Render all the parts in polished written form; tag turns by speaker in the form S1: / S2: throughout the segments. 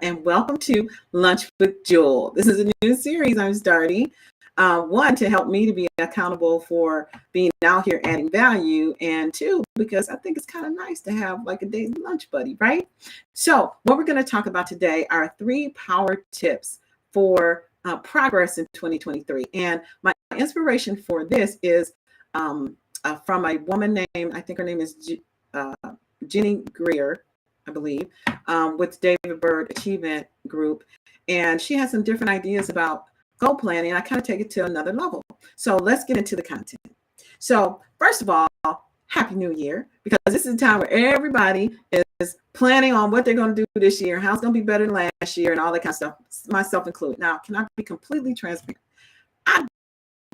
S1: and welcome to Lunch with Juhl. This is a new series I'm starting. One, to help me to be accountable for being out here adding value, and two, because I think it's kind of nice to have like a daily lunch buddy, right? So what we're going to talk about today are 3 power tips for progress in 2023. And my inspiration for this is from a woman named, I think her name is Jenny Greer, I believe, with David Bird Achievement Group. And she has some different ideas about goal planning. I kind of take it to another level. So let's get into the content. So first of all, Happy New Year, because this is a time where everybody is planning on what they're going to do this year, how it's going to be better than last year, and all that kind of stuff, myself included. Now, can I be completely transparent? I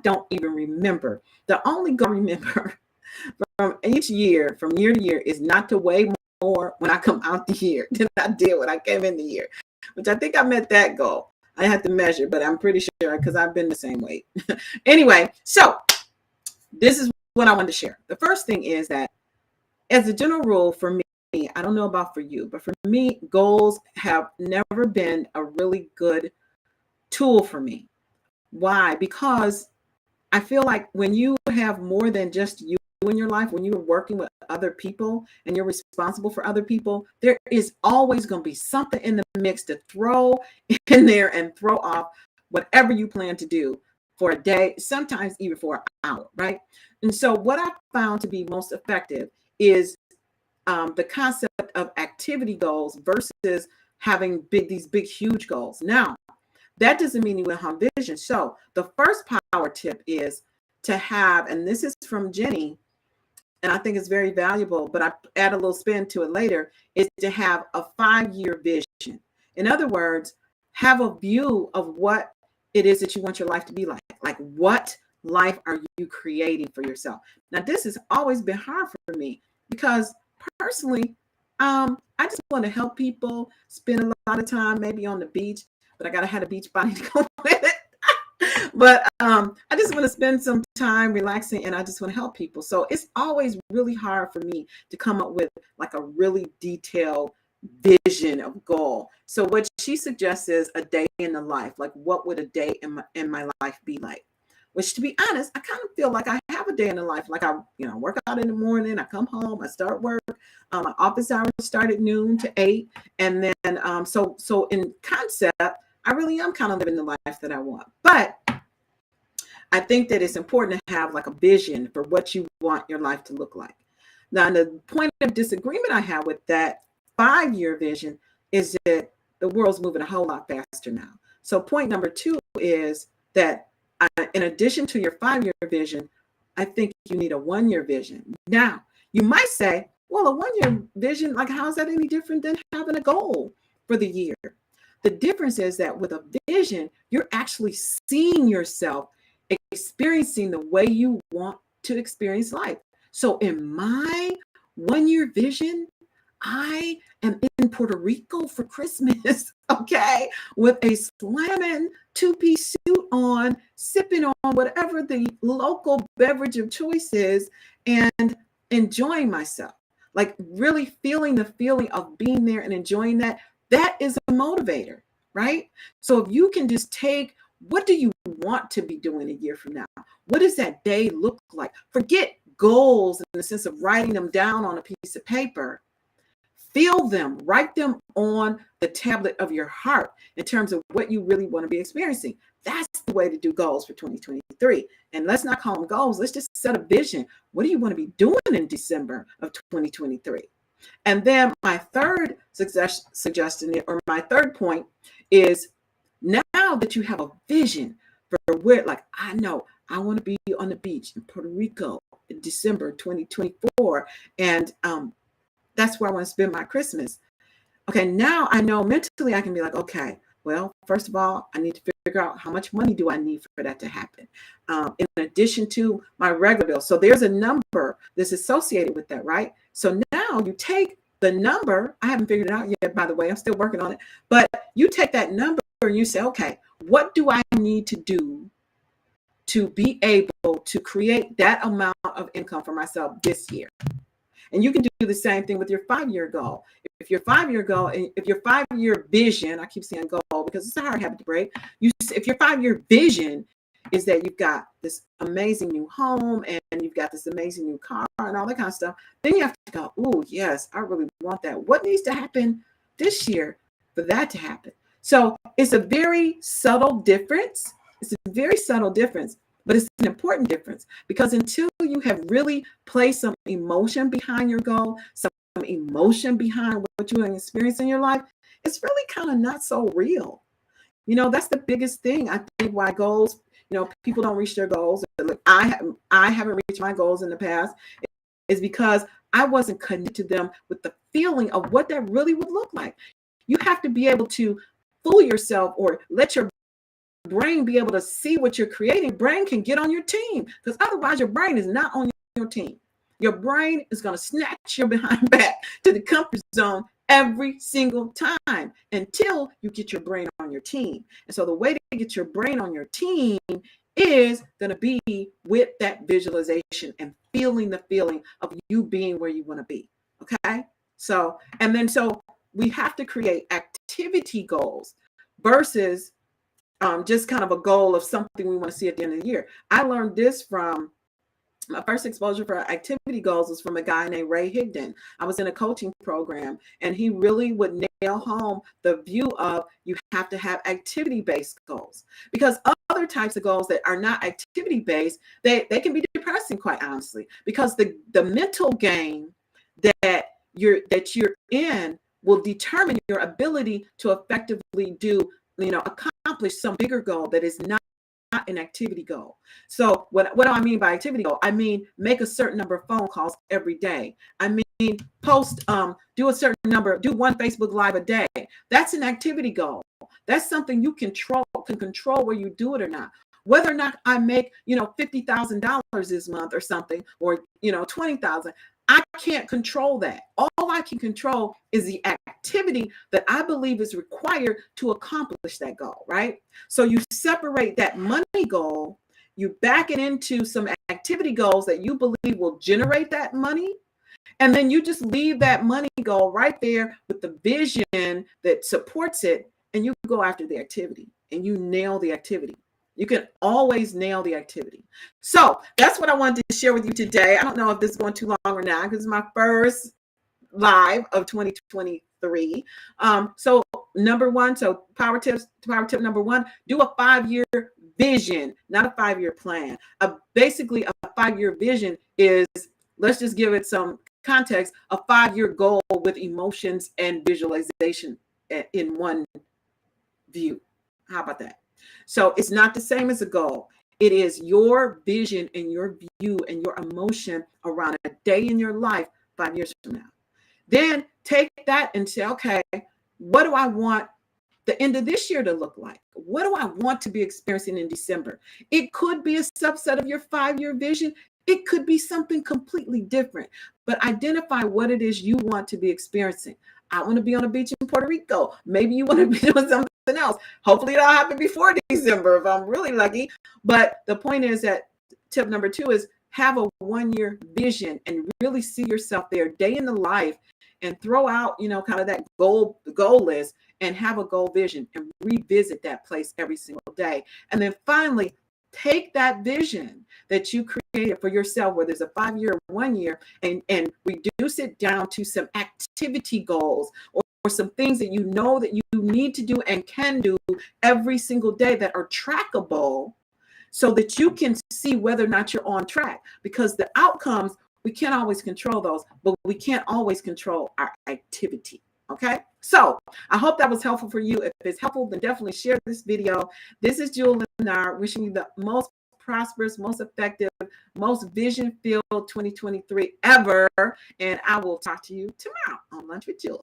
S1: don't even remember. The only goal I remember from each year, from year to year, is not to weigh more when I come out the year than I did when I came in the year, which I think I met that goal. I had to measure, but I'm pretty sure because I've been the same weight. Anyway, so this is what I wanted to share. The first thing is that as a general rule for me, I don't know about for you, but for me, goals have never been a really good tool for me. Why? Because I feel like when you have more than just you in your life, when you're working with other people and you're responsible for other people, there is always going to be something in the mix to throw in there and throw off whatever you plan to do for a day, sometimes even for an hour, right? And so what I found to be most effective is the concept of activity goals versus having these big, huge goals. Now, that doesn't mean you will have vision. So the first power tip is to have, and this is from Jenny, and I think it's very valuable, but I add a little spin to it later, is to have a 5-year vision. In other words, have a view of what it is that you want your life to be like. Like, what life are you creating for yourself? Now, this has always been hard for me because personally, I just want to help people spend a lot of time maybe on the beach, but I got to have a beach body to go with it. But I just want to spend some time relaxing, and I just want to help people. So it's always really hard for me to come up with like a really detailed vision of goal. So what she suggests is a day in the life. Like, what would a day in my life be like? Which, to be honest, I kind of feel like I have a day in the life. Like, I work out in the morning, I come home, I start work. My office hours start at noon to 8, and then so in concept, I really am kind of living the life that I want. But I think that it's important to have like a vision for what you want your life to look like. Now, the point of disagreement I have with that 5-year vision is that the world's moving a whole lot faster now. So point number 2 is that in addition to your 5-year vision, I think you need a 1-year vision. Now, you might say, well, a 1-year vision, like, how is that any different than having a goal for the year? The difference is that with a vision, you're actually seeing yourself experiencing the way you want to experience life. So in my 1-year vision, I am in Puerto Rico for Christmas, okay, with a slamming 2-piece suit on, sipping on whatever the local beverage of choice is, and enjoying myself. Like, really feeling the feeling of being there and enjoying that. That is a motivator, right? So if you can just take, what do you want to be doing a year from now? What does that day look like? Forget goals in the sense of writing them down on a piece of paper. Feel them, write them on the tablet of your heart in terms of what you really want to be experiencing. That's the way to do goals for 2023. And let's not call them goals. Let's just set a vision. What do you want to be doing in December of 2023? And then my third suggestion, or my third point, is now that you have a vision for where, like, I know I want to be on the beach in Puerto Rico in December 2024, and that's where I want to spend my Christmas. Okay, now I know mentally I can be like, okay, well, first of all, I need to figure out how much money do I need for that to happen, in addition to my regular bill. So there's a number that's associated with that, right? So now you take the number. I haven't figured it out yet, by the way. I'm still working on it. But you take that number and you say, okay, what do I need to do to be able to create that amount of income for myself this year? And you can do the same thing with your 5-year goal. If your 5-year goal, if your 5-year vision, I keep saying goal because it's a hard habit to break. If your 5-year vision is that you've got this amazing new home and you've got this amazing new car and all that kind of stuff, then you have to go, oh, yes, I really want that. What needs to happen this year for that to happen? So it's a very subtle difference. It's a very subtle difference, but it's an important difference, because until you have really placed some emotion behind your goal, some emotion behind what you experience in your life, it's really kind of not so real. That's the biggest thing, I think, why goals, people don't reach their goals. Look, I haven't reached my goals in the past, is because I wasn't connected to them with the feeling of what that really would look like. You have to be able to fool yourself or let your brain be able to see what you're creating. Brain can get on your team, because otherwise your brain is not on your team. Your brain is going to snatch your behind back to the comfort zone every single time until you get your brain on your team. And so the way to get your brain on your team is going to be with that visualization and feeling the feeling of you being where you want to be. Okay. So we have to create activity goals versus just kind of a goal of something we want to see at the end of the year. I learned this from my first exposure for activity goals was from a guy named Ray Higdon. I was in a coaching program, and he really would nail home the view of you have to have activity-based goals, because other types of goals that are not activity-based, they can be depressing, quite honestly, because the mental game that you're in will determine your ability to effectively accomplish some bigger goal that is not an activity goal. So what do I mean by activity goal? I mean, make a certain number of phone calls every day. I mean, do a certain number, do one Facebook Live a day. That's an activity goal. That's something you can control where you do it or not. Whether or not I make, $50,000 this month or something, or, $20,000, I can't control that. All I can control is the activity that I believe is required to accomplish that goal, right? So you separate that money goal, you back it into some activity goals that you believe will generate that money, and then you just leave that money goal right there with the vision that supports it, and you go after the activity, and you nail the activity. You can always nail the activity. So that's what I wanted to share with you today. I don't know if this is going too long or not, because it's my first live of 2023. So number one, power tip number one, do a 5-year vision, not a 5-year plan. Basically, a 5-year vision is, let's just give it some context, a 5-year goal with emotions and visualization in one view. How about that? So it's not the same as a goal. It is your vision and your view and your emotion around a day in your life 5 years from now. Then take that and say, okay, what do I want the end of this year to look like? What do I want to be experiencing in December? It could be a subset of your 5-year vision. It could be something completely different, but identify what it is you want to be experiencing. I want to be on a beach in Puerto Rico. Maybe you want to be doing something else. Hopefully it'll happen before December if I'm really lucky. But the point is that tip number 2 is have a 1-year vision and really see yourself there day in the life, and throw out, kind of that goal list, and have a goal vision and revisit that place every single day. And then finally, take that vision that you created for yourself, whether it's a 5-year or 1 year, and reduce it down to some activity goals or some things that you know that you need to do and can do every single day that are trackable, so that you can see whether or not you're on track. Because the outcomes, we can't always control those, but we can't always control our activity. Okay, so I hope that was helpful for you. If it's helpful, then definitely share this video. This is Juhl, Lenard, wishing you the most prosperous, most effective, most vision-filled 2023 ever. And I will talk to you tomorrow on Lunch with Juhl.